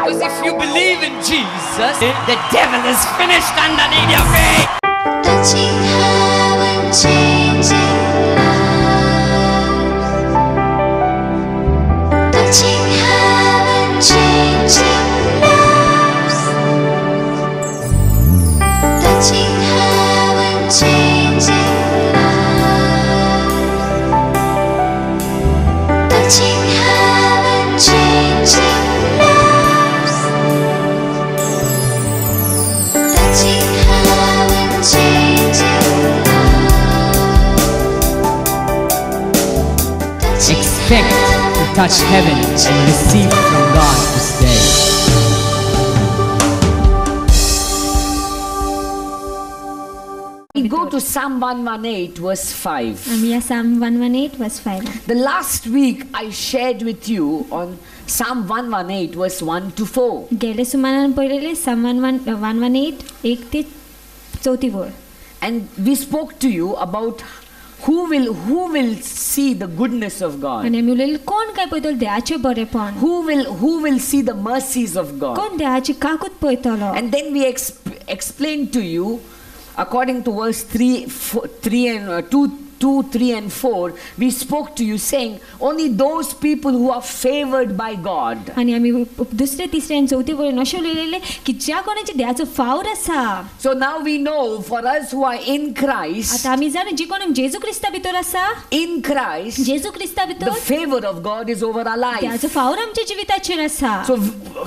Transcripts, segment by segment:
Because if you believe in Jesus, the devil is finished underneath your feet. Touching heaven, changing lives. Touching heaven, changing lives. Touching heaven, changing lives. Touching heaven, changing lives. Touching heaven, changing lives. Expect to touch heaven and receive from God this day. We go to Psalm 118 verse 5. आम्ही या Psalm 118 verse 5 The last week I shared with you on Psalm 118 verse 1 to 4. गेले सुमारान पडलेले Psalm 118 1 ते 4 वर. And we spoke to you about who will see the goodness of God. आणि आम्ही उलयले कोण काय पळयतलो देवाचे बरेपण. Who will see the mercies of God. कोण देवाची काकूत पळयतलो. And then we explained to you according to verse 2, 3 and 4, we spoke to you saying only those people who are favored by God. आणि आम्ही दुसरे तिसरे आणि चौथे वर अशें उलयलेले की ज्या कोणाचे देवाचो फावर आसा. So now we know for us who are in Christ. आता आम्ही जाणा जी कोण जेजू ख्रिस्ता भितर आसा. In Christ. जेजू ख्रिस्ता The भितर favor of God is over our life. देवाचो फावर आमच्या जिविताचेर आसा.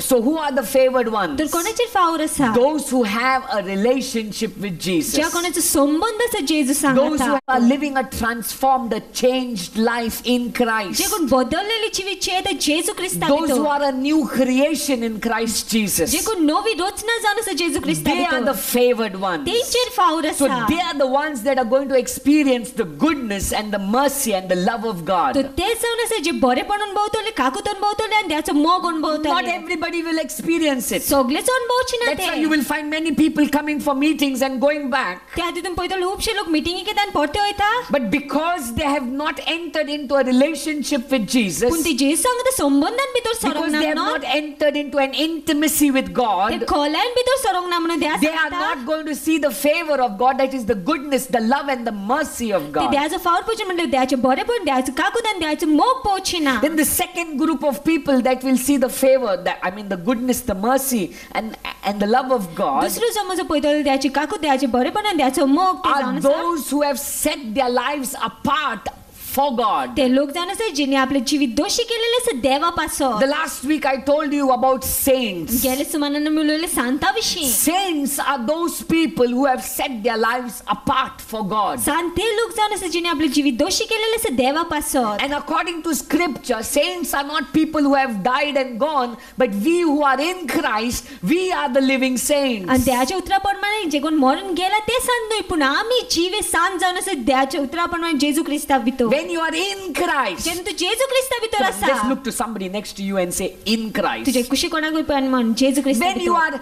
So who are the favored ones? तर कोणाचेर फावर आसा. Those who have a relationship with Jesus. ज्या कोणाचो संबंध आसा जेजू सांगता. Those who are living a transformed, a changed life in Christ. जे कोण बदललेले जिवीत छे ते जेजू ख्रिस्ता Those भितर. who are a new creation in Christ Jesus. जे कोण नवी रचना जावन आसा जेजू ख्रिस्ता They are भितर. the favored ones. तेंचेर फावर So आसा. they are the ones that are going to experience the goodness and the mercy and the love of God. तो ते जावन आसा जे बरेपण अनुभवतले, काकूत अनुभवतले आणि देवाचो मोग Not अनुभवतले. everybody will experience it. सगळेच अनुभवचे ना That's why ते. you will find many people coming for meetings and going back. त्या तितून पळयतले खूपशे लोक मिटिंगेक येता आणि परते वयता. But because they have not entered into a relationship with Jesus, पूण ती जेजू सांगता संबंधान भितर because सरोंक they ना have म्हणून not entered into an intimacy with ते God, खोलायन भितर सरोंक ना म्हणून देवा they are सांगता. not going to see the favor of God, that is the goodness, the love and the mercy of ते God. देवाचो फावर पळोवचे म्हणल्यार देवाचे बरेपण, देवाचो काकूत आणि देवाचो मोग पळोवची ना. Then the second group of people that will see the favor, the goodness, the mercy and the love of God, दुसरो समज पळयतले देवाची काकूत, देवाचे बरेपण आणि देवाचो मोग ते are जावन आसा. those who have set their lives apart for God. ते लोक जावन आसा जिने आपले जीवित दोषी केलेले आसा देवा पासो. The last week I told you about saints. गेले सुमारान आमी उलयले सांता विशीं. Saints are those people who have set their lives apart for God. सांत ते लोक जावन आसा जिने आपले जीवित दोषी केलेले आसा देवा पासो. And according to scripture, saints are not people who have died and gone, but we who are in Christ, we are the living saints. आणि देवाच्या उतराप्रमाणे जे कोण मरून गेला ते सांत न्हय पूण आमी जीवे सांत जावन आसा देवाच्या उतराप्रमाणे जेजू ख्रिस्ता भितर. When you are in Christ, जेन्ना तू जेजू ख्रिस्ता भितर just आसा. look to somebody next to you and say, in Christ. तुजे कुशी कोणाक पण म्हण जेजू ख्रिस्ता When you भितर.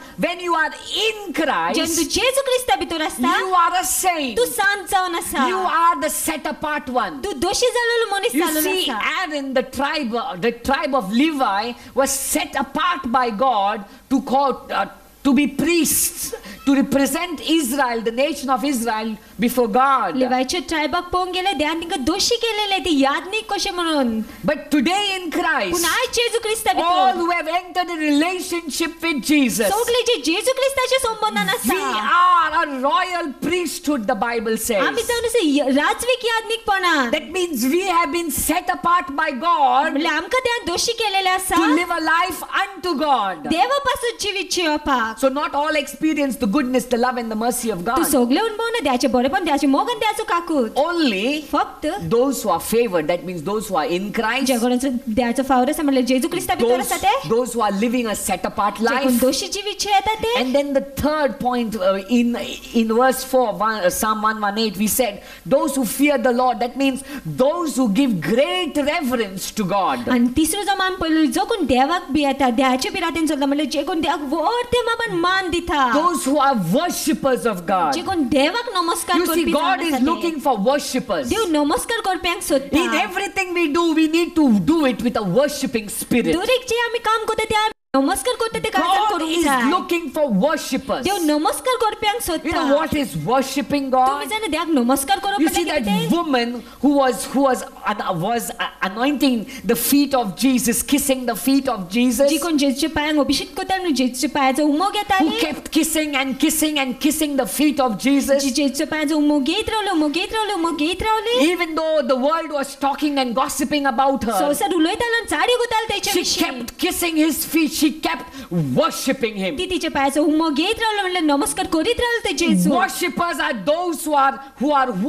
are in जेन्ना तू Christ, जेजू ख्रिस्ता भितर आसता. you are a saint. तू सांत जावन आसा. You are the set apart one. तू दोषी जालेलो मनीस You जालेलो see, आसा. Aaron, the tribe of Levi, was set apart by God to be priests, to represent Israel, the nation of Israel, before God. लेवायच्या ट्रायबाक पळोवंक गेले देवान तिंका दोशी केलेले ते यादनीक कशे म्हणून. But today in पूण Christ, आयज जेजू ख्रिस्ता all भितर who have entered a relationship with Jesus, सगळे जे जेजू ख्रिस्ताचे संबंधान we आसा. are a royal priesthood, the Bible says. आमी जावन आसा राजवीक यादनीकपणान. That means we have been set apart by God म्हणल्यार आमकां देवान दोशी केलेले आसा. to live a life unto God. देवा पासून जिवीत जिवपाक. So not all experience the goodness, the love and the mercy of तू God. सगळे अनुभवना देवाचे बरेपण, देवाचे मोग आणि देवाचो काकूत. Only फक्त those who are favored, that means those who are in Christ, जे कोणाचो देवाचो फावर आसा म्हणल्यार जेजू ख्रिस्ता भितर आसा ते. those who are living a set apart जे कोण life. दोशी जिवीत जियेता ते. And then the third point in verse 4, Psalm 118, we said, those who fear the Lord, that means those who give great reverence to God. आणि तिसरो जो मान पळयलो जो कोण देवाक भियेता, देवाच्या बिरातेन चलता म्हणल्यार जे कोण देवाक व्हडते मापान मान दिता. Those who are worshippers of God. जे कोण देवाक नमस्कार You see, करपी God जावन is आसा ते. looking for worshippers. देव नमस्कार करप्यांक In सोदता. everything we do, we need to do it with a worshipping spirit. दरेक जे आमी काम करता ते नमस्कार करता ते कारजान God करूंक is जाय. looking for worshippers. देव नमस्कार करप्यांक You सोदता. know what is worshipping तुम्ही God? जाणा देवाक नमस्कार करप You म्हणजे see that कितें? woman who was anointing the feet of Jesus, kissing the feet of Jesus, जी कोण जेजूच्या पांयांक अभिषेक करताली न्हू, जेजूच्या पांयाचो उमो who घेताली, kept kissing and kissing and kissing the feet of Jesus. जी जेजूच्या पांयाचो उमो घेत रावली, उमो घेत रावली, उमो घेत रावली. Even though the world was talking and gossiping about her, संवसार उलयतालो आनी चाडी गुतालो तेचे she विशीं. kept kissing his feet. She kept worshipping him. ती तिच्या पांयाचो उमो घेत रावलो म्हणल्यार नमस्कार करीत रावलो ते जेजू. Worshippers are those who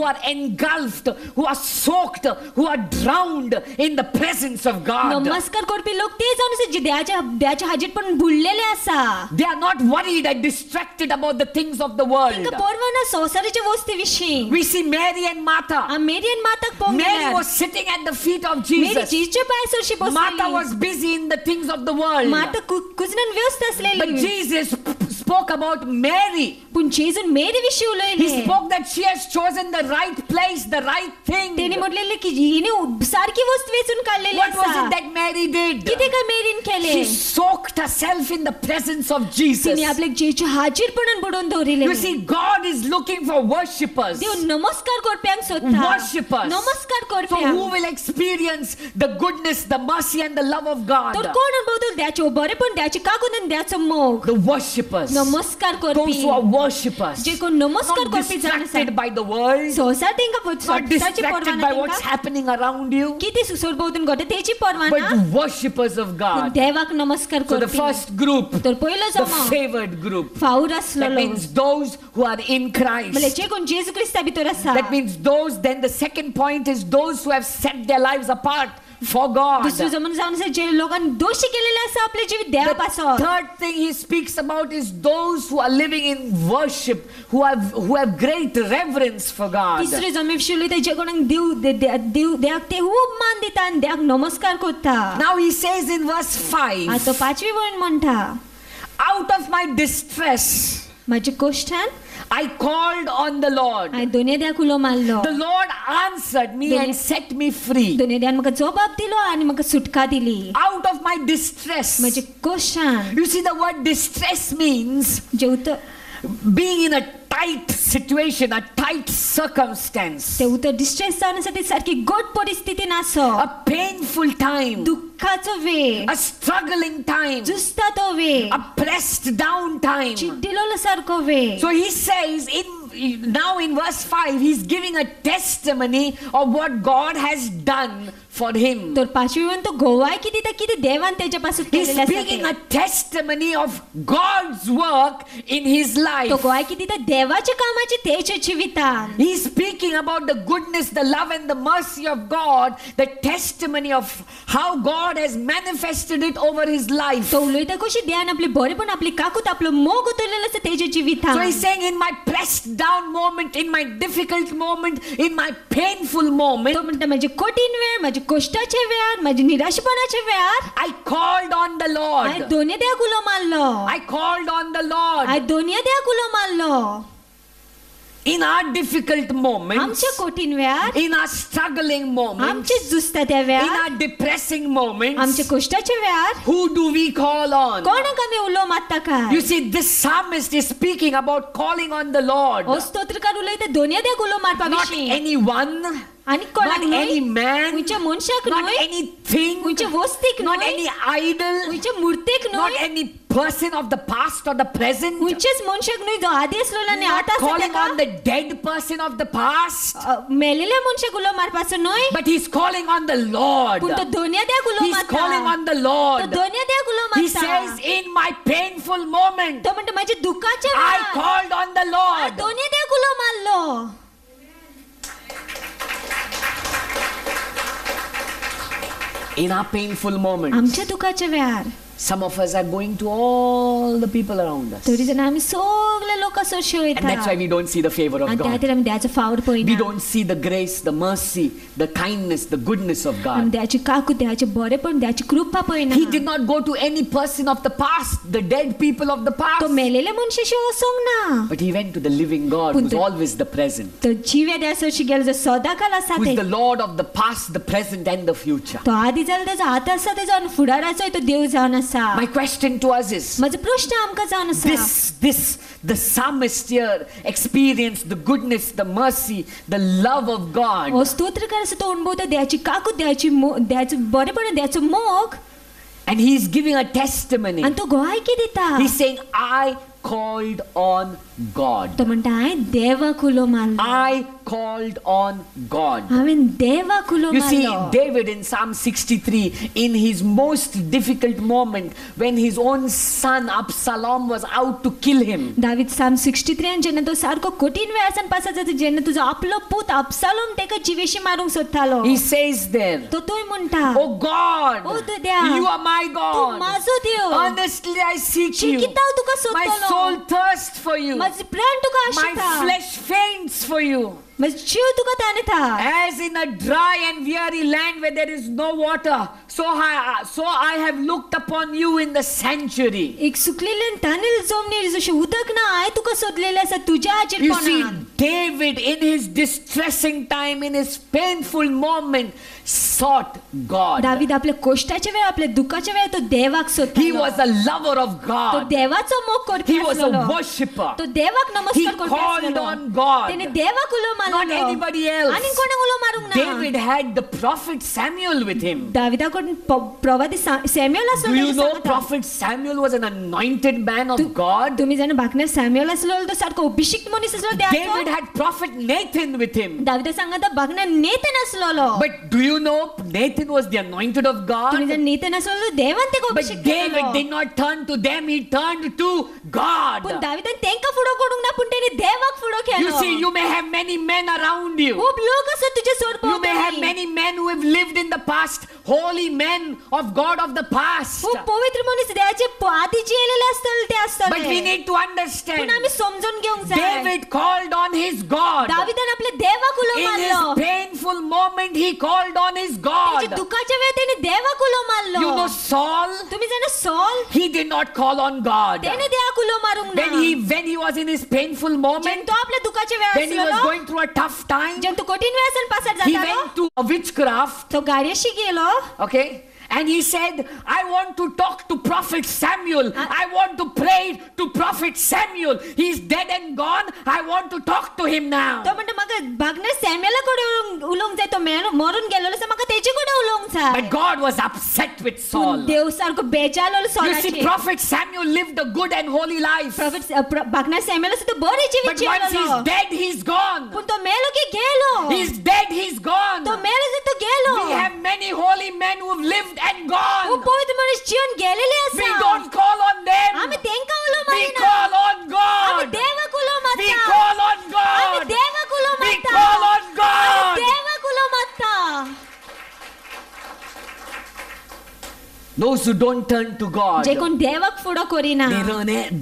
are engulfed, who are soaked, who are drowned in the presence of God. नमस्कार करपी लोक ते जावन आसा जे देवाच्या हाजीर पण बुडलेले आसा. They are not worried and distracted about the things of the world. तांकां पर्वा ना संवसाराच्या वस्ती विशीं. We see Mary and Martha. आ मेरी आनी माताक पळोवंक Mary गेल्यार. was sitting at the feet of मेरी Jesus. जेजूच्या पांयाचेर अशी Martha बसलेली. was busy in the things of the world. माता कुजनान व्यस्त But आसलेली. Jesus spoke about Mary. पूण जेजून मेरी विशीं He उलयलें. spoke that she has chosen the right place, the right thing. तेणी म्हटलेले की हिने सारखी वस्त वेचून काढलेली What was आसा. it that Mary did? कितें काय मेरीन केले? She soaked herself in the presence of Jesus. तिने आपल्या जेजूच्या हाजीरपणान बुडोवन दवरिले. You see, God is looking for worshippers. देव नमस्कार करप्यांक सोदता. Worshippers. नमस्कार So who करप्यांक. will experience the goodness, the mercy and the love of God? तर कोण अनुभवतो देवाचो बरेपण, देवाची काकून आनी देवाचो मोग? The worshippers. नमस्कार Those Karpi. who are worshippers. जे कोण नमस्कार Not करपी जाण आसा. distracted by the world. संवसार तेंका Not संवसाराची पर्वा distracted ना by what's तेंका. happening around you. किती सुसरभोवतून घडटा तेची पर्वा But ना. the worshippers of पूण God. देवाक नमस्कार So the Karpi. first group, तर पयलो the जमो favored group. फावूर That आसलेलो. means those who are in म्हळ्यार Christ. जे कोण जेजू क्रिस्ता भितर आसा. That means those, then the second point is those who have set their lives apart for God. दुसरो जमन जावन आसा जे लोकांनी दोषी केलेले आसा आपले जिवीत देवा The पासोन. third thing he speaks about is those who are living in worship, who have great reverence for God. तिसरे जमे विशीं उलयता जे कोणाक देवाक ते खूब मान दिता आनी देवाक नमस्कार करता. Now he says in verse 5, आतां पांचवी वळण म्हणटा, out of my distress म्हाज्या कश्टान I called on the Lord. हांवें दोनूय देवाक उलो मारलो. The Lord answered me and set me free. दोनूय देवान म्हाका जबाब दिलो आनी म्हाका सुटका दिली. Out of my distress. म्हाज्या कश्टान You see, the word distress means J being in a tight situation, a tight circumstance, ते उतर डिस्ट्रेस जावन आसा ती सारकी गोड परिस्थितीन आसो. a painful time, दुःखाचो वेळ, a struggling time, जुस्ता तो वेळ, a pressed down time. चिड्डिलोलो सारको वेळ. So he says now in verse 5, he's giving a testimony of what God has done for him. तर पांचवी वळण तो गोवाय कितें दिता कितें देवान तेच्या पासून He's केलेलें आसा speaking तें. a testimony of God's work in his life. तो गोवाय कितें दिता देवाच्या कामाची तेच्या जिवितान. He's speaking about the goodness, the love and the mercy of God, the testimony of how God has manifested it over his life. तो उलयता कशी देवान आपले बरेपण आपली काकूत आपलो मोग उतरलेलो आसा तेच्या So जिवितान. he's saying, in my pressed down moment, in my difficult moment, in my painful moment, तो म्हणटा म्हाजे कठीण वेळ, म्हाजे कश्टाचे वेळार, म्हाजे निराशपणाचे वेळार I called on the हांवें Lord. दोनूय देवाक उलो मारलो. I called on the Lord. हांवें दोनूय देवाक उलो मारलो. In our difficult moments, आमच्या कठीण वेळार, in our struggling moments, आमचे जुस्ता त्या in वेळार, our depressing moments, आमच्या कश्टाचे वेळार who do we call on? कोणाक आमी उलो मारता काय? You see, this psalmist is speaking about calling on the Lord. हो स्तोत्रकार उलयता दोनूय देवाक उलो मारपा Not विशीं. anyone, आनी कोणाक not any न्हय, man, खंयच्या मनशाक not न्हय, anything, खंयच्या वस्तीक not न्हय, any idol, खंयच्या मूर्तेक not न्हय, any person of the past or the present. खंयच्याच मनशाक न्हय जो आदी आसलेलो आनी Not आतां आसा calling तेका. on the dead person of the past, मेलेल्या मनशाक उलो मारपाचो न्हय, but he's calling on the Lord. पूण तो दोनूय देवाक उलो He's calling मारता. on the तो Lord. दोनूय देवाक उलो He मारता. says, in my painful moment, तो म्हणटा म्हाज्या दुःखाच्या I वेळार called on the Lord. दोनूय देवाक उलो मारलो. In our painful moments, आमच्या दुःखाच्या वेळार some of us are going to all the people around us. तरी जाण आमी सगळे लोकां सरशी And that's why वयता we don't see the favor of आनी त्या God. खातीर आमी देवाचो फावोर We पळयना. don't see the grace, the mercy, the kindness, the goodness of आमी God. देवाची काकू देवाचे बरेपण देवाची कृपा पळयना. He did not go to any person of the past, the dead people of the past, तो मेलेल्या मनशाशी वचोंक ना. but he went to the living God who's always the present, तो जिव्या देवा सरशी गेलो जो सदाकाल आसा who's ते. the Lord of the past, the present and the future. तो आदी जालो तेजो आतां आसा तेजो आनी फुडाराचोय तो देव जावन आसा. आसा. My question to us is, माझो प्रश्न आमकां जावन आसा. the psalmist here experienced the goodness, the mercy, the love of God. हो स्तोत्रकार आसा तो अणभवता देवाची काकूट, देवाचो बरेपण, देवाचो मोग, And he is giving a testimony. आनी तो गोहायकी दिता. He's saying, I called on God. तो म्हणटा हांवें देवाक उलो मारलो. I called on God. हांवें देवाक उलो You see, मारलो. David in Psalm 63, in his most difficult moment, when his own son Absalom was out to kill him, David साम 63 जेन्ना तो सारको कठीण वेळासान पासा जाता, जेन्ना तुजो आपलो पूत अबशालोम तेका जिवेशी मारूंक सोदतालो, he says there, तो तोय म्हणटा, Oh God, ओ देवा, you are my तू God. माझो देव. Honestly, I seek you. शिकिता हांव तुका My सोदतलो. soul thirsts for you. माझो प्राण तुका My Ashita. flesh faints for you. माझो जीव तुका ताणेता. As in a dry and weary land where there is no water, so I have looked upon you in the sanctuary. एक सुकलेले आनी तांदूळ जमनीर जशें उदक ना, हांवें तुका सोदलेलें आसा तुज्या हाचेर You see, पोंदान. David in his distressing time, in his painful moment, sought God. David आपल्या कश्टाच्या वेळ, आपल्या दुखाच्या वेळ तो देवाक He सोदतालो. was a lover of तो God. देवाचो मोग करपी He was a आसलेलो. worshipper. तो देवाक He नमस्कार करपी called आसलेलो. on God. तेणे देवाक उलो Not मारलो. anybody else. आनी कोणाक उलो मारूंक ना. David had the prophet Samuel with him. दाविदाकडून प्रवादी सॅम्युएल Do आसलो. you know prophet Samuel was an anointed man of God? तुम्ही जाणा भाकण्यार सॅम्युएल आसलो तो सारको अभिषिक्त मनीस आसलो David देवाचो. had prophet Nathan with him. दाविदा सांगता भाकण्यार नेतन आसलोलो. But do you know Nathan was the anointed of तुम्ही God? जर नेतन आसलो देवान तेका But Abhishek David Kelo. did not turn to them, he turned to God. पण दाविदान तेंका फुडो करूंक ना, पण तेणे देवाक फुडो You Kelo. see, you may have many men around you. खूप लोक असतात तुझ्या You may have सोडपोवतानी. many men who have lived in the past, holy men of God of the past. खूप पवित्र मनीस देवाचे आधी जियेलेले असतात ते असतात. But we need to पण understand, आम्ही समजून घेऊंक जाय. David called on his God. दाविदान आपल्या देवाक उलो In his मारलो. painful moment, he called on his त्याच्या God. दुखाच्या वेळी त्याने देवाक उलो मारलो. You know Saul? तुम्ही जाणा sol, He did not call on God. त्याने देवाक उलो मारूंक ना. When he was in his painful जेन्ना moment, तो आपल्या दुखाच्या वेळ when he was आसलो, going through a tough time, जेन्ना तो कठीण वेळासान पासार he जातालो, went to a witchcraft, तो गाडयेशी गेलो. okay? And he said, I want to talk to prophet Samuel. I want to pray to prophet Samuel. He's dead and gone. I want to talk to him now. तो म्हणटा म्हाका भागने सॅम्युएलाकडे उलोवंक जाय, तो maroon गेलो आसा, म्हाका तेचे कडेन उलोवंक जाय. But God was upset with पूण Saul. देव सारको बेजारलो You see, सॉलाचेर. prophet Samuel lived a good and holy life. भागने सॅम्युएल आसा तो बरे जिवीत But once जियेलो. he's dead, he's gone. पूण तो मेलो की गेलो. He's dead, he's gone. तो मेलो की तो गेलो. We have many holy men who've lived and gone. खूप पवित्र मनीस जीवन गेलेले We आसा. don't call on them. आम्ही तेंका उलो We मारिना. call on आम्ही God. देवाक उलो We मारता. call on आम्ही God. देवाक उलो We मारता. call on आम्ही God. देवाक उलो मारता. Those who don't turn to God, जे कोण देवाक फुडो करिना,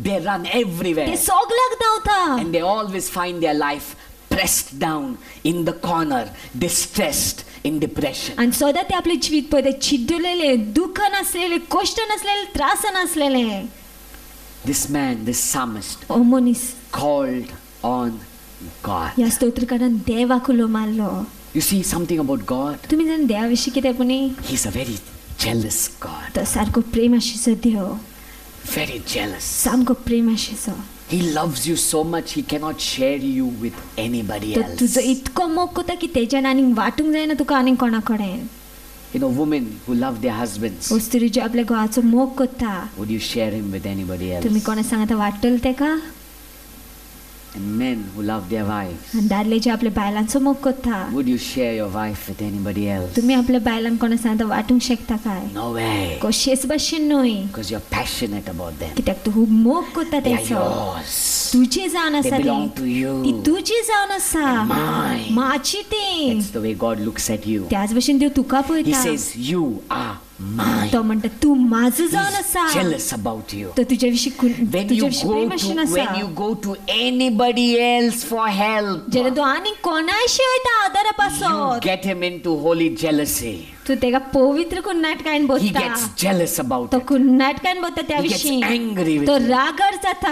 they run everywhere. ते सोगल्याक धांवता. And they always find their life pressed down in the corner, distressed, in depression. आणि सदां ते आपले जिवीत पळय ते चिड्डलेले, दुःखान आसलेले, कश्टान आसलेले, त्रासान आसलेले. This man, this psalmist, ओ मनीस called on God. ह्या स्तोत्रकारान देवाक उलो मारलो. You see something about God? तुम्ही जाण देवा विशीं कितें पुणी? He's a very jealous God. तो सारको प्रेम आशिचो देव, Very jealous. सामको प्रेम आशिचो. He loves you so much he cannot share you with anybody तो else. तुजो इतको मोग करता की तेज्यान आनीक वाटूंक जायना तुका आनीक कोणा कडेन. You know, women who love their husbands, वस्तुरी जे आपल्या घोवाचो मोग करता, would you share him with anybody else? तुम्ही कोणा सांगता वाटतले तेका? And men who love their wives, आनी दादले जे आपल्या बायलांचो मोग करता, would you share your wife with anybody else? तुम्ही आपल्या बायलांक कोणा सांगता वाटूंक शकता काय? No way. कशेच भाशेन न्हय, Because you're passionate about them. कित्याक तू खूब मोग करता They are तेचो. yours. तुझे जावन They आसा belong ती. to you. ती तुझी जावन आसा. mine. माझी ती. That's the way God looks at you. त्याच भाशेन देव तुका He पळयता. says, you are mine. तो म्हणटा तू माझो जावन He's आसा. jealous about you. तो तुझ्या विशीं When तुझ्या you विशीं go प्रेम to आशिल्लो आसा. anybody else for help, जेन्ना तू आनी कोणाशी वयता आदारा you पासत, get him into holy jealousy. तू तेका पवित्र कुन्नाटकायन He बोलता. gets jealous about तो it. कुन्नाटकायन बोलता त्या He gets विशीं. angry with तो you. रागार जाता.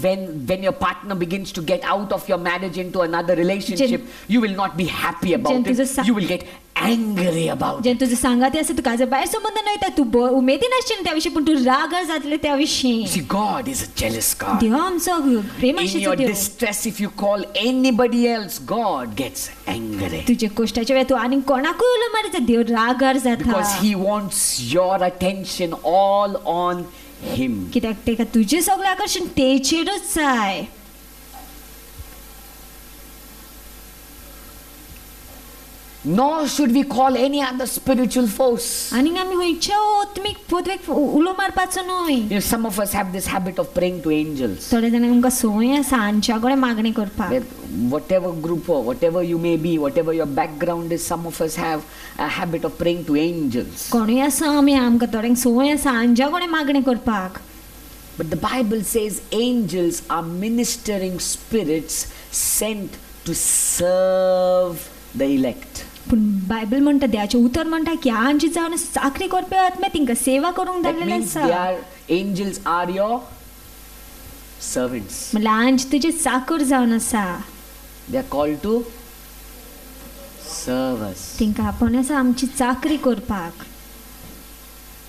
When your partner begins to get out of your marriage into another relationship, you will not be happy about Jen, it. तुझं सा- You will get angry about it. जे तुझे सांगाते असे तू काजे बाहेर संबंध नाही तर तू उमेदी नासशील त्याविषयी पण तू रागार जातले त्याविषयी. See, God is a jealous God. देव आमचा प्रेम In आशिचा your Dev. distress, if you call anybody else, God gets angry. तुझे कष्टाच्या वेळी तू आणि कोणाकूय उलो मारिता देव रागार जाता. Because He wants your attention all on Him. कित्याक तेका तुझे सगळे आकर्षण तेचेरच जाय. Nor should we call any other spiritual force. आणि आम्ही खंयच्या आत्मीक पोतवेक उलो मारपाचो न्हय. You know, some of us have this habit of praying to angels. थोडे जाणांक आमकां संवय आसा सांच्या कडेन मागणी करपाक. That whatever group or whatever you may be, whatever your background is, some of us have a habit of praying to angels. कोणूय आसा आमी आमकां थोड्यांक संवय आसा सांच्या कडेन मागणी करपाक. But the Bible says angels are ministering spirits sent to serve the elect. पूण बायबल म्हणटा देवाचें उतर म्हणटा की हांची जावन चाकरी करपी आत्मे तिंकां सेवा करूंक That धाडलेले means आसा. angels are your servants. म्हणल्यार हांची तुजे चाकर जावन आसा. They are called to serve us. तिंकां आपण आसा आमची चाकरी करपाक.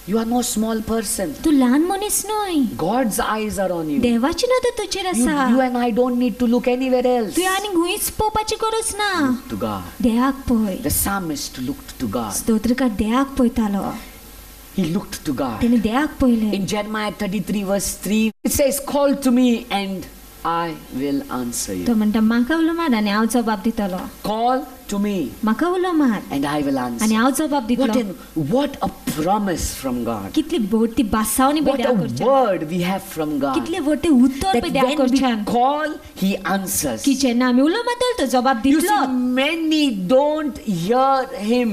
You are no small person. तू ल्हान मनीस न्हय. God's eyes are on you. देवाची नदर तुजेर You आसा. and I don't need to look anywhere else. तुवें आनी खंयच पळोवपाची गरज ना. To God. देवाक पळय. The psalmist looked to God. स्तोत्रकार देवाक पळयतालो. He looked to God. तेणे देवाक पळयलें. In Jeremiah 33 verse 3, it says, "Call to me and I will answer तो you." म्हणटा म्हाका उलो मार आनी हांव जबाब दितलो. Call to me म्हाका उलो मार and I will आनी answer. हांव जबाब दितलो. What a promise from God. कितली व्हडटी बासावणी पळय What a देवा कडच्यान. word we have from God. कितले व्हडटे उत्तर That पळय देवा when we कडच्यान. call, He answers. की जेन्ना आमी उलो मारतलो तो जबाब You दितलो. see, many don't hear Him,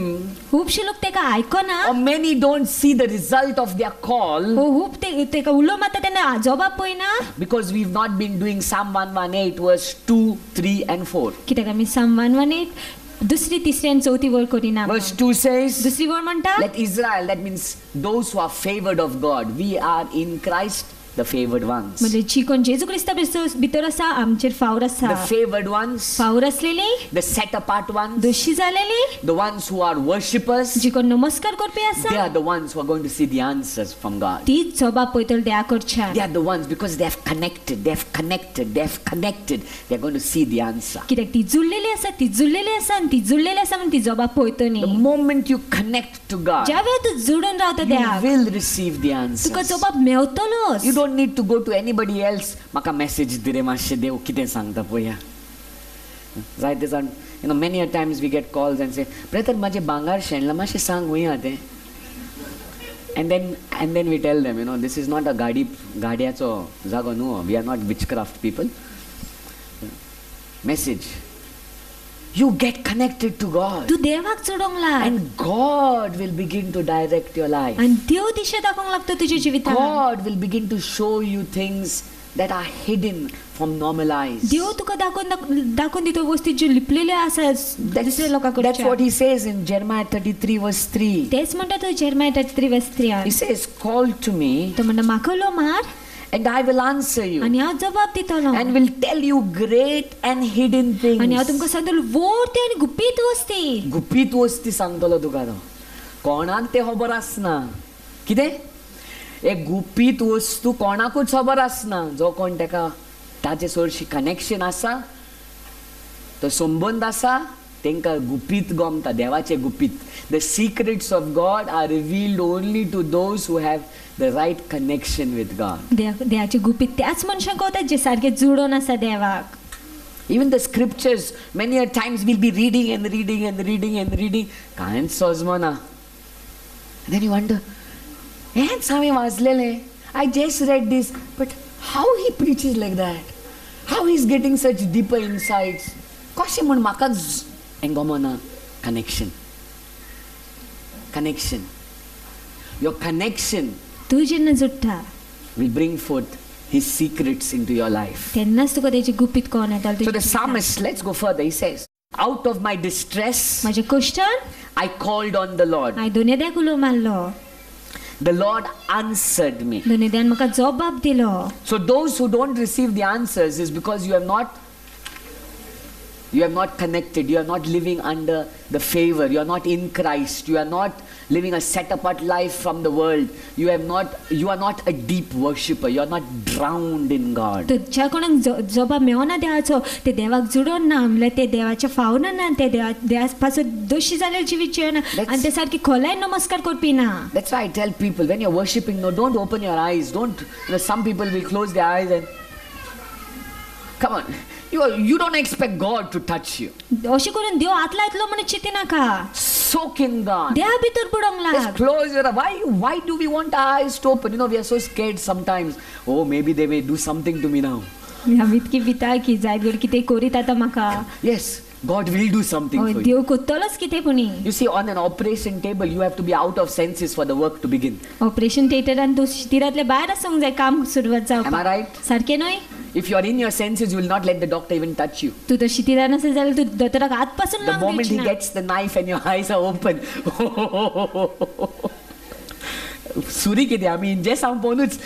खुबशे लोक तेका आयकना. or many don't see the result of their call खूब तेका उलो मारता तेन्ना जबाब पळयना. because we've not been doing Psalm 118 verse 2, 3 and 4. कित्याक आमी साम 118 दुसरी तिसरी आनी चौथी वळ करिना. Verse 2 says, दुसरी वळ म्हणटा let Israel, that means those who are favored of God, we are in Christ the favored ones. म्हणजे जी कोण जेजू क्रिस्ता भितर आसा आमचेर फावर आसा. The favored ones, फावर असलेली, the set apart ones, Doshi जालेली, the ones who are worshippers, जी कोण नमस्कार करपी they आसा are the ones who are going to see the answers from God. तीच जबाब पळयतली देवा कडच्यान. They are the ones because they have connected, they're going to see the answer. कित्याक ती जुळलेली आसा ती जुळलेली आसा आनी ती जुळलेली आसा म्हणून ती जबाब पळयतली. The moment you connect to God, ज्या वेळार तू जुळून रावता you देवाक will receive the तुका answers. जबाब मेळटलोच. You don't need to go to anybody else. म्हाका message दे रे मातशें देव कितें सांगता पळया. जायते जाण, you know, many a times we get calls and say, brother म्हाजें भांगार शेणलां मातशें सांग हुंया तें. And then we tell them, you know, this is not a गाडयाचो जागो न्हू. We are not witchcraft people. Message. You get connected to God. तू देवाक जोडूंक लाग And God will begin to direct your life. आनी देव दिशा दाखोवंक लागतो तुज्या जिवितांत. God will begin to show you things that are hidden from normal eyes. देव तुका दाखोवन दितो वस्ती ज्यो लिपलेल्यो आसा दुसऱ्या लोकां That's what कडच्यान. He says in Jeremiah 33 verse 3. तेच म्हणटा तो Jeremiah 33 verse 3. He says, call to me तो म्हणटा म्हाका उलो मार and I will answer you आनी हांव जबाब दितलो. and will tell you great and hidden आनी हांव things. तुमकां सांगतलो व्हडटी आनी गुपीत वस्ती. गुपीत वस्ती सांगतलो तुका तो. कोणाक ते खबर आसना. कितें? एक गुपीत वस्तू कोणाकूच खबर आसना. जो कोण तेका ताचे चडशी कनेक्शन आसा, तो संबंध आसा, तेंकां गुपीत गमता. देवाचे गुपीत. The secrets of God are revealed only to those who have the right connection with God. देवाचे गुपीत त्याच मनशांक कळटा जे सारके जुळोन आसा देवाक. Even the scriptures, many a times we'll be reading and reading. कांयच समजना. Then you wonder, हेंच हांवें वाचलेलें. I just read this, but how he preaches like that? How he's getting such deeper insights? कशें म्हण म्हाकाच हें गमना. Connection. Your connection तू जेन्ना जुडटा will bring forth His secrets into your life. तेन्नाच तुका तेजी गुपीत कळोन येता. So the psalmist, let's go further. He says, out of my distress, म्हाज्या कश्टान I called on the Lord. हांवें दोनेद्याक उलो मारलो. The Lord answered me. दोनेद्यान म्हाका जबाब दिलो. So those who don't receive the answers is because you have not You have not connected. You are not living under the favor. You are not in Christ. You are not living a set apart life from the world. You are not a deep worshipper. You are not drowned in God. तो ज्या कोणाक जबाब मेळना देवाचो ते देवाक जुडोन ना म्हणल्यार ते देवाचे फावना ना ते देवा पासून दोशी जाल्यार जिवीत जियेना आनी ते सारकी खोलाय नमस्कार करपी ना. That's why I tell people, when you're worshiping, no, don't open your eyes. Don't, some people will close their eyes and come on. You don't expect God to touch you. अशें करून देव आतला येतलो म्हणून चिंती नाका. Soak in God. देवा भितर बुडोंक Just लाग. close your eyes. Why do we want our eyes to open? We are so scared sometimes. Oh, maybe they may do something to me now. आमी इतकी भिता की जायत घडी कितें करीत आतां म्हाका. Yes, God will do something हय for you. देव कोत्तलोच कितें पुणी. You see, on an operation table, you have to be out of senses for the work to begin. Operation थिएटरान तूं शितिरांतले भायर आसूंक जाय काम सुरवात Am I जावपाक. right? सारकें न्हय. If you are in your senses, you will not let the doctor even touch you. तूं तर शितिरान आसा जाल्यार तूं दोतोराक हात पासून The लावंक moment he दिवची ना. gets the knife and your eyes are open, Suri kide, I mean, just some bonus.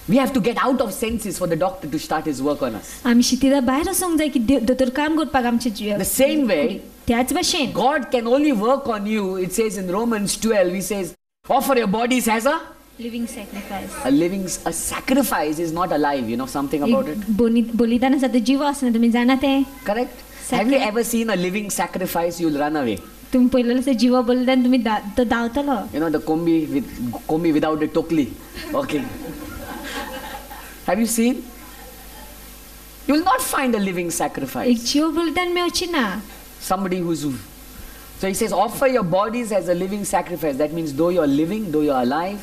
We have to get out of senses for the doctor to start his work on us. आमी शितिरा भायर आसूंक जाय की दोतोर काम करपाक आमचे The same way, त्याच भशेन God can only work on you. It says in Romans 12, he says, offer your bodies as a living sacrifice. a sacrifice is not alive. You know something about it? बलिदान आसा तो जीव आसना तुमी जाणा तें. Correct? Have you ever seen a living sacrifice? You'll run away. तुमी पळयलें आसा जीव बलिदान तुमी तो धांवतलो. You know the kombi without the tokli. Okay. Have you seen? You will not find a living एक sacrifice. जीव बलिदान मेळची ना. Somebody who's. So he says, offer your bodies as a living sacrifice. That means though you're living, though you're alive,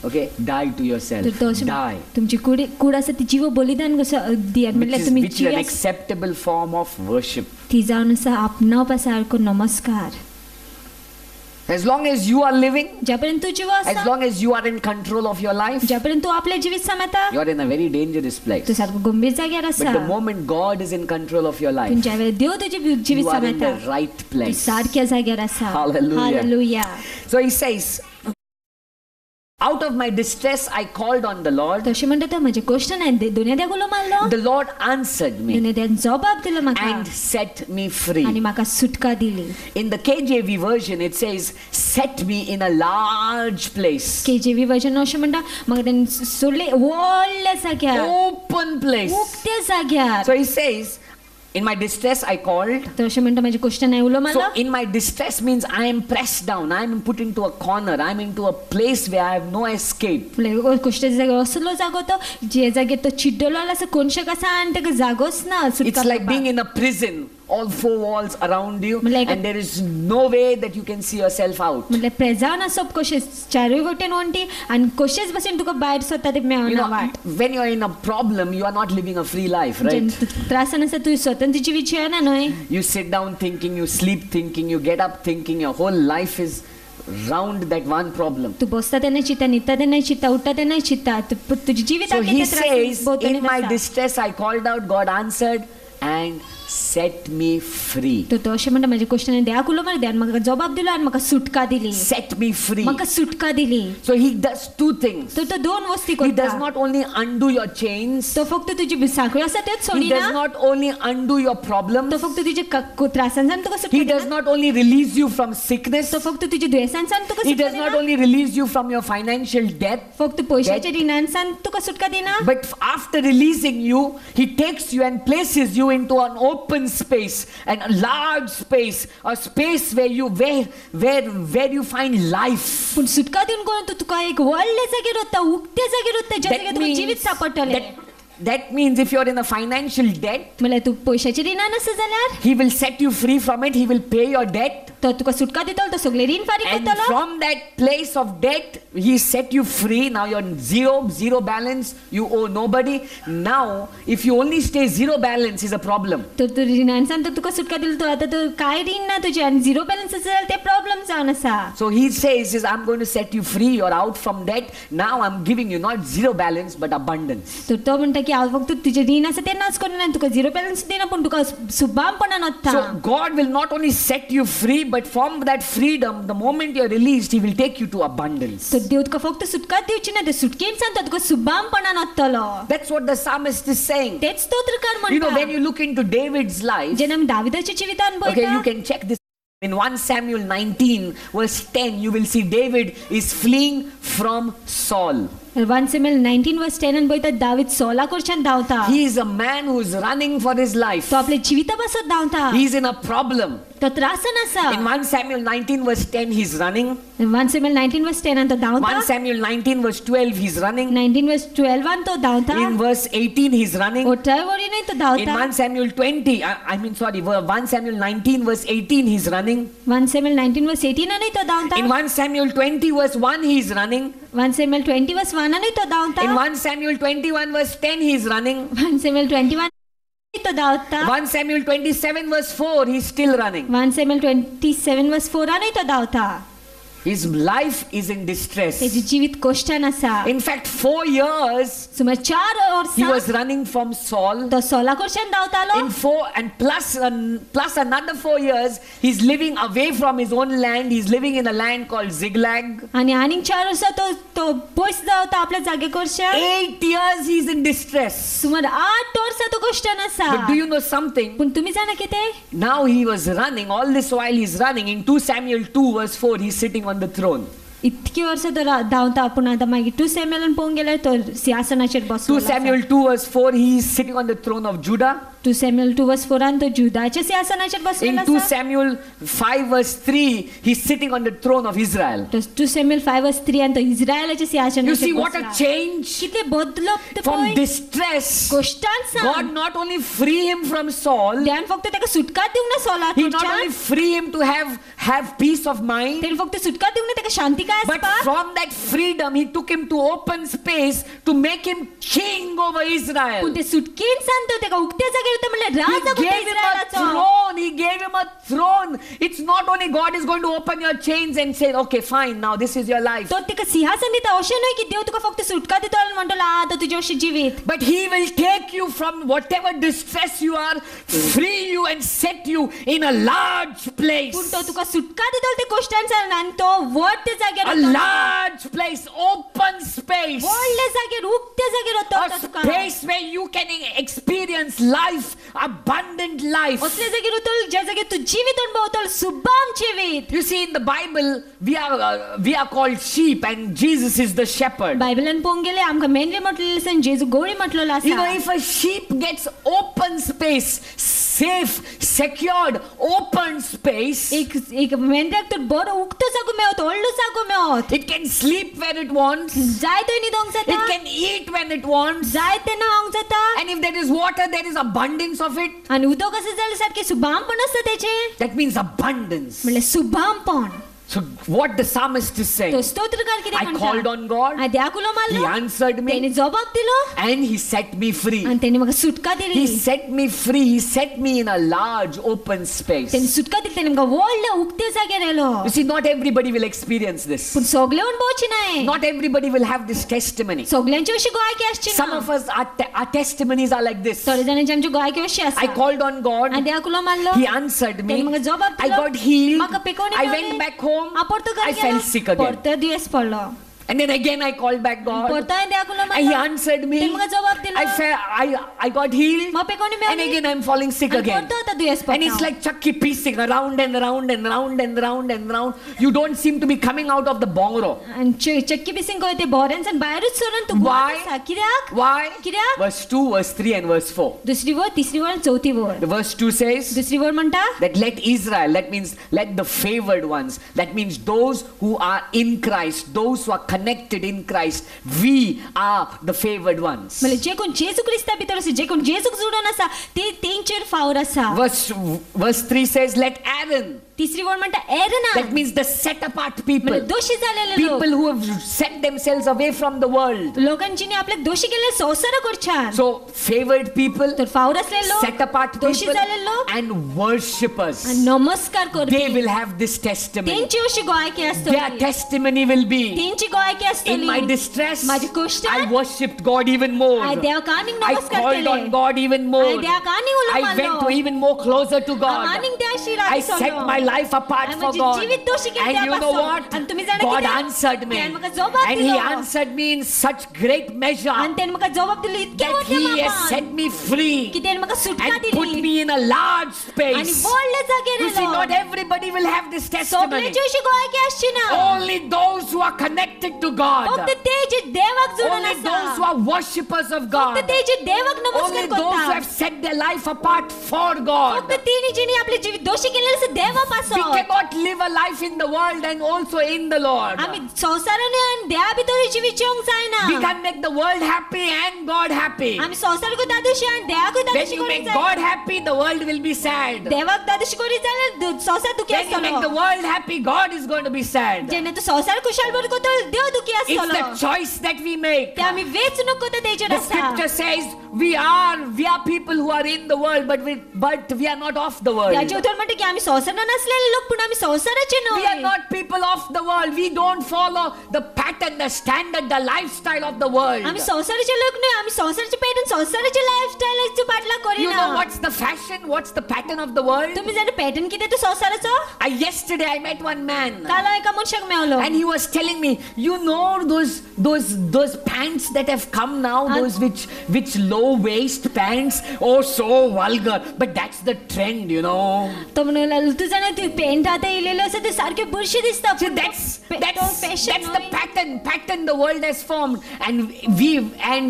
okay, die to yourself. तर तो अशें Die. तुमची कूड आसा ती जीव बलिदान कसो दियात म्हणल्यार तुमी Which is an acceptable form of worship. ती जावन आसा आपणावपा सारको नमस्कार. As long as you are living, ज्या पर्यंत तूं जीव as आसा long as you are in control of your life, ज्या पर्यंत तूं आपलें जिवीत सांबाळटा you're in a very dangerous place. तूं सारको गंभीर जाग्यार But आसा. the moment God is in control of your life, पूण ज्या वेळार देव तुजें जिवीत you are in सांबाळटा the right तूं place. सारक्या जाग्यार आसा. Hallelujah. Hallelujah. So he says, out of my distress I called on the Lord. तशें म्हणटा तो म्हजे कश्ट हांवें दुनिया देवाक उलो मारलो. The Lord answered me दुनिया देवान जबाब दिलो म्हाका and set me free. आनी म्हाका सुटका दिली. In the KJV version it says, set me in a large place. KJV version अशें म्हणटा म्हाका तेणें सोडलें व्हडल्या जाग्यार Open place. उक्त्या जाग्यार. So he says, in my distress I called. तो अशें म्हणटा म्हजे कश्ट हांवें उलो मारलो. So in my distress means I am pressed down. I am put into a corner. I am into a place where I have no escape. कश्टाच्या जाग्यार असलो जागो तो जे जाग्यार तो चिड्डलो आसा कोणशेक आसा आनी ताका जागोच ना It's सुटका like being करपाक. in a prison. All four walls around you, Like- and there is no way that you can see yourself out. म्हणल्यार प्रेजावन आसप कशें चारूय वटेन वणटी आनी कशेंच भशेन तुका भायर सरता ते You मेळना know, watt. when you're in a problem, you are not living a free life, right? जेन्ना त्रासान आसा तुवें स्वतंत्र जिवीत जियेना न्हय. You sit down thinking, you sleep thinking, you get up thinking, your whole life is round that one problem. तू बसता तेन्ना चित्ता न्हिदता तेन्ना चित्ता उठता तेन्ना चित्ता तुजी जिवीत So he आख्खें त्या says, त्रासान in my भोंवतणी आसा. distress I called out, God answered and set me free. तो अशें म्हणटा म्हजे कश्टान देवाक उलो मार देवान म्हाका जबाब दिलो आनी म्हाका सुटका दिली. Set me free. म्हाका सुटका दिली. So he does two things. तो दोन वस्ती He does करता. not only undo your chains, तो फक्त तुजी साखळी आसा तेच he does सोडिना. not only undo your problems, तो फक्त तुजे त्रासांसान तुका he सुटका does दिना. not only release you from sickness, तो फक्त तुजे दुयेंसांसान तुका he सुटका does not दिना. only release you from your financial debt, फक्त पयशाच्या रिणांसान तुका सुटका दिना. but after releasing you, he takes you and places you into an open space, and a large space, a space where you find life. पूण सुटका दिवन कोण तू तुका एक व्हडल्या जागेर वता उक्त्या जागेर वता ज्या जाग्यार तुका जिवीत सांपडटलें. that means if you're in a financial debt, म्हणल्यार तू पयशाच्या रिणान आसा जाल्यार he will set you free from it, he will pay your debt, तो तुका सुटका दितलो तो सगळे रीण फारीक and करतलो. from that place of debt he set you free. Now you're zero balance, you owe nobody. Now if you only stay zero balance is a problem. तर तू रिणांसान तर तुका सुटका दिली तो आता तो काय रीण ना तुजे आनी झिरो बॅलन्स आसा जाल्यार ते प्रॉब्लेम जावन आसा. So he says, I'm going to set you free, you're out from debt. Now I'm giving you not zero balance but abundance. तर तो म्हणटा की हांव फक्त तुजें रीण आसा तें नाच करना तुका झिरो बॅलन्स दिना पूण तुका सुबामपणान वता So God will not only set you free, but from that freedom, the moment you're released, He will take you to abundance. तो देव तुका फक्त सुटका दिवची ना ते सुटकेन सांगता तुका सुबामपणान वतलो That's what the psalmist is saying. तेच स्तोत्रकार You know, when म्हणटा you look into David's life, जेन्ना आमी दाविदाच्या जिवितान okay, you पळयता can check this. In 1 Samuel 19, verse 10, you will see David is fleeing from Saul. 1 Samuel 19 verse 10 आणि पळयता दावीद सॉला कडच्यान धांवता He is a man who is running for his life. तो आपल्या जिविता पासत धांवता He is in a problem. तो त्रासान आसा In 1 Samuel 19, verse 10, he's running. 1 Samuel 19 verse 10 आणि तो 1 धांवता Samuel 19, verse 12, he's running. 19 verse 12 आणि तो धांवता In verse 18, he's running. 18 वरीनय तो In धांवता 1 Samuel 20, I mean, sorry, 1 Samuel 19, verse 18, he's running. 1 Samuel 19 verse 18 आणि तो धांवता In 1 Samuel 20, verse 1, he's running. 1 Samuel 20 verse 1 आणि तो धांवता In 1 Samuel 21, verse 10, he's running. 1 Samuel 21 तो धांवता 1 Samuel 27, verse 4, he's still running. 1 Samuel 27 verse 4 आणि तो धांवता His life is in distress. तेजी जिवीत कोश्टान आसा In fact, 4 years सुमार 4 he was वर्सां running from Saul. तो सॉला कडच्यान धांवतालो In 4 and plus another 4 years, he's living away from his own land. He's living in a land called Ziklag. आणि आनीक 4 वर्सां तो पयस धांवता आपल्या जागे कडच्यान 8 years he's in distress. सुमार 8 वर्सां तो कोश्टान आसा But do you know something? पूण तुमी जाणा कितें Now he was running. All this while he's running. In 2 Samuel 2 verse 4, he's sitting on the throne. इतकी वर्सां तो धांवता पूण आतां मागीर 2 सॅम्युएलान पळोवंक गेल्यार तो सिंहासनाचेर 2 बसलो Samuel 2 verse 4, he is sitting on the throne of Judah. 2 Samuel 2 verse 4 तो जुदाच्या सिंहासनाचेर In बसलेलो 2 आसा Samuel 5 verse 3, he's sitting on the throne of Israel. तो 2 सॅम्युएल 5 वर्स 3 तो इस्रायलाच्या You सिंहासनाचेर see what a बसला change कितले बदलो ते from पळय distress. कोश्टान God सांग not only free him from Saul, देवान फक्त ताका सुटका दिवंक ना सॉला he not कडच्यान only free him to have peace of mind, तेणे फक्त सुटका दिवंक ना ताका शांती काय but आसपा from that freedom he took him to open space to make him king over Israel. पूण ते सुटकेन सांगतो ताका उक्त्या जाग्यार उरता म्हणल्यार He Raja gave him a इस्रायलाचो throne. He gave him a throne. It's not only God is going to open your chains and say, okay, fine, now this is your life. तो ताका सिंहासन दिता अशें न्हय की देव तुका फक्त सुटका दिता आनी म्हणटलो आतां तुजें अशें जिवीत But he will take you from whatever distress you are, free you and set you in a large place. पूण तो तुका सुटका दितलो ते कोश्टान सांग आनी तो व्हड ते जाग्यार A व्हरतलो. large place, open space. व्हडले जाग्यार उक्त्या जाग्यार A व्हरतलो तो तुका space where you can experience life, abundant life. असले जाग्यार व्हरतलो ज्या जाग्यार तूं जिवीत अनुभवतलो सुबाम जिवीत You see, in the Bible, we are called sheep, and Jesus is the shepherd. बायबलान पळोवंक गेले आमकां मेंढरे म्हटलेले आसा आनी जेजू गोळी म्हटलेलो You know, आसा if a sheep gets open space, safe, secured, open space, एक मेंढऱ्याक तर बरो उक्तो जागो मेळत व्हडलो जागो मेळत it can sleep when it wants, जाय थंय न्हिदोंक it जाता can eat when it wants, जाय तें न्हावंक जाता and if there is water, there is abundance of it. आनी उदक आसा जाल्यार सारकें सुबामपण आसता तेचें That means abundance. म्हणल्यार सुबामपण So, what the psalmist is saying, तो स्तोत्रकार कितें I म्हणटा called on God, हांवें देवाकुलो He मारलो answered तेणे me, जबाब दिलो and He set me free. आनी तेणे म्हाका सुटका दिली He set me free, He set me in a large open space. तेणे सुटका दिली तेणे म्हाका व्हडल्या उक्ते जाग्यार yellow You see, not everybody will experience this. पूण सगळे अणभवचे न्हय Not everybody will have this testimony. सगळ्यांची अशी गोंयकी आसची Some of us, our testimonies are like this. थोडे जाणांची आमची गोंयकी अशी I आसा called on God, हांवें देवाकुलो मारलो He answered me, तेणे म्हाका जबाब I दिलो got healed, म्हाका पिकोवणी I मेळ्ळी. went back home, हांव परतो घरा I fell sick again. परतो दुयेंस पडलो And then again I called back God, परतो हांवें देवाकुलो and He मारलो answered me, तेणे म्हाका जबाब दिलो I got healed, म्हाका पिकोवणी and मेळ्ळी again I'm falling sick आनी again. परतो आतां दुयेंस And it's पडलो like Chucky piecing around and round and round and round and round. You don't seem to be coming out of the bongro. आनी चक्की बिसींग कोय ते बोऱ्यांसान भायरूच सोडून तूं Why? गोंय आसा कित्याक Why? कित्याक Verse 2, verse 3 and verse 4. दुसरी वर तिसरी वर चौथी वर The verse 2 says दुसरी वर म्हणटा that let Israel, that means let the favored ones, that means those who are in Christ, those who are connected in Christ, we are the favored ones. म्हणजे जे कोण जेजू Crysta भितर आसा जे कोण जेजूक जोडून आसा ते तेंचेर फावोर आसा Verse 3 says, let Aaron, तिसरी वड म्हणटा एरना That means the set apart people. म्हणजे दोषी झालेले People लोक who have set themselves away from the world. लोकांची आपले दोषी केलेले संसार करछान So favored people, तर फावर असलेले लोक set apart दोषी people, झालेले लोक and worshippers. आणि नमस्कार They Karpi will have this testimony. त्यांची अशी गोयकी Their असतली testimony will be, त्यांची गोयकी in असतली my distress, माझी कष्ट I worshipped God even more. I Dev कानिंग I नमस्कार called केले on God even more. आय देव कानिंग उलो I went to even more closer to God. आनिंग देवाशी I set my life apart आणि for माझी God. जीवित दोषी केले And you know देवापासून. what? आणि तुम्ही जाणा God कितें? answered me. त्यान म्हाका जबाब And He दिलो. answered me in such great measure आणि त्याने म्हाका जबाब दिलो इतके that मोठे He has मापान set me free की त्याने म्हाका सुटका and put दिली me in a large आणि space. व्हडले जागेर You see, not yellow everybody will have this सगळे testimony. जोशी गोयकी आसची ना Only those who are connected to God. फक्त ते जे देवाक जोडून Only those who आसा are worshippers of फक्त God. ते जे देवाक Only नमस्कार those who करतात have set their life apart for God. फक्त तिनी जिनी आपले जीवित दोषी केलेले आसा We देवापासून cannot live a life in the world and also in the Lord. आम्ही संसाराने आणि देवा भितर जीवित जिवंक जायना We can make the world happy and God happy. आम्ही संसारकूय दादोशी आणि देवाकूय When दादोशी you करूंक make जाय God happy, the world will be sad. देवाक दादोशी करी जाल्यार संसार दुखी When you make the आसतलो world happy, God is going to be sad. जेन्ना तू संसार खुशाल बरो करतो देव दुखी It's आसतलो the choice that we make. ते आम्ही वेचणूक करता तेचेर The आसा scripture says we are people who are in the world, but we are not of the world. याचे उतर म्हणते की आम्ही संसारान नसलेले लोक पण आम्ही संसाराचे We are न्हय not people of the world. We don't follow the pattern, the standard, the lifestyle of the world. आम्ही संसाराचे लोक न्हय आम्ही संसाराचे पॅटर्न संसाराचे लाईफस्टाईलची पाठला You करिना know what's the fashion? What's the pattern of the world? तुम्ही जाणा पॅटर्न कितें तो संसाराचो Yesterday I met one man. काल एका मनशाक मेवलो And he was telling me, you know those pants that have come now, those which low waist pants, oh so vulgar, but that's the trend, you know. तो म्हणाला तू जाणा ती pant आता इलेलो आसा ते सारखे बुरशी दिसता See, पण that's fashion the pattern the world has formed, and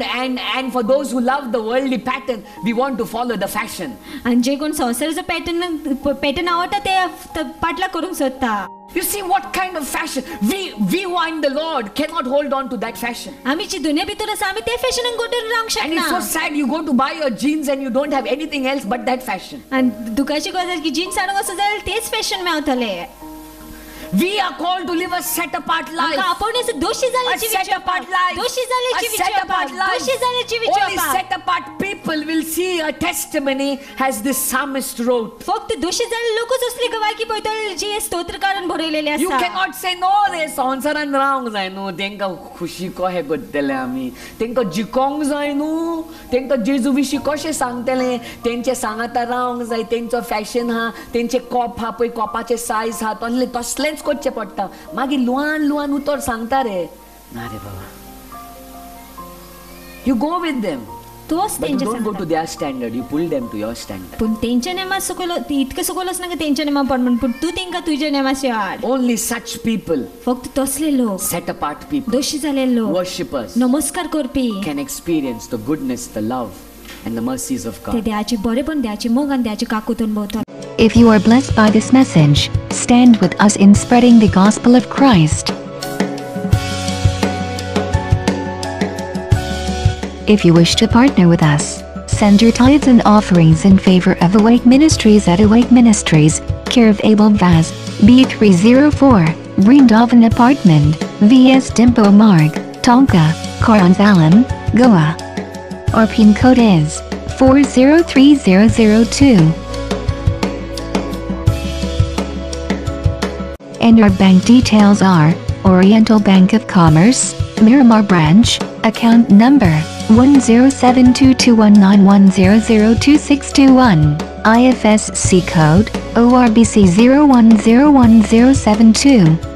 and for those who love the worldly pattern, we want to follow the fashion. आणि जे कोण संसाराचो पॅटर्न आवडटा ते पाटला करूंक सोदता You see what kind of fashion? We who are in the Lord cannot hold on to that fashion. आम्ही जी दुनिया भितर आसा आम्ही ते फॅशनान गोटून रावंक And it's so शकना sad, you go to buy your jeans and you don't have anything else but that fashion. आणि दुखाची गजाल की जीन्स हाडूंक वचत जाल्यार तेच fashion मेवतले We are called to live a set apart life. आमकां आपूण असो दोशी A जाल्यार set apart life. दोशी जाल्यार A जिवी set apart life. दोशी जाल्यार जिवी Only set apart people will see a testimony, as this psalmist wrote. फक्त दोशी जाल्यार लोकच असली गवायकी पळयतले जी स्तोत्रकारान बरयलेले You आसा cannot say no रे संवसारान रावंक जाय न्हू तेंकां खुशी कशें करतले आमी तेंकां जिखोंक जाय न्हू तेंकां जेजू विशीं कशें सांगतले तेंचे सांगाता रावंक जाय तेंचो फॅशन आहा तेंचे कॉप आहा पळय कॉपाचे सायज आहा तसलेंच करचें पडटा मागीर लुवान उतर सांगता रे ना रे बाबा You go with them, तोच but you तेंचे don't go to सांगता their standard. You pull them to your standard. पूण तेंच्या नेमा सकयल इतकें सकयल वचना की तेंच्या नेमा पड म्हण पूण तूं तेंकां तुज्या नेमाशी हाड Only such people, फक्त तसले लोक set apart people, दोशी जालेले लोक worshippers, नमस्कार करपी can experience the goodness, the love, and the mercies of ते God. देवाचे बरेपण देवाचे मोग आनी देवाचे काकूतन भोंवता If you are blessed by this message, stand with us in spreading the gospel of Christ. If you wish to partner with us, send your tithes and offerings in favor of Awake Ministries at Awake Ministries, care of Abel Vaz, B304, Brindavan Apartment, VS Dimpo Marg, Tonka, Karansalam, Goa. Our PIN code is 403002. And our bank details are Oriental Bank of Commerce, Miramar Branch, account number 107221910002621, IFSC code ORBC 01010072.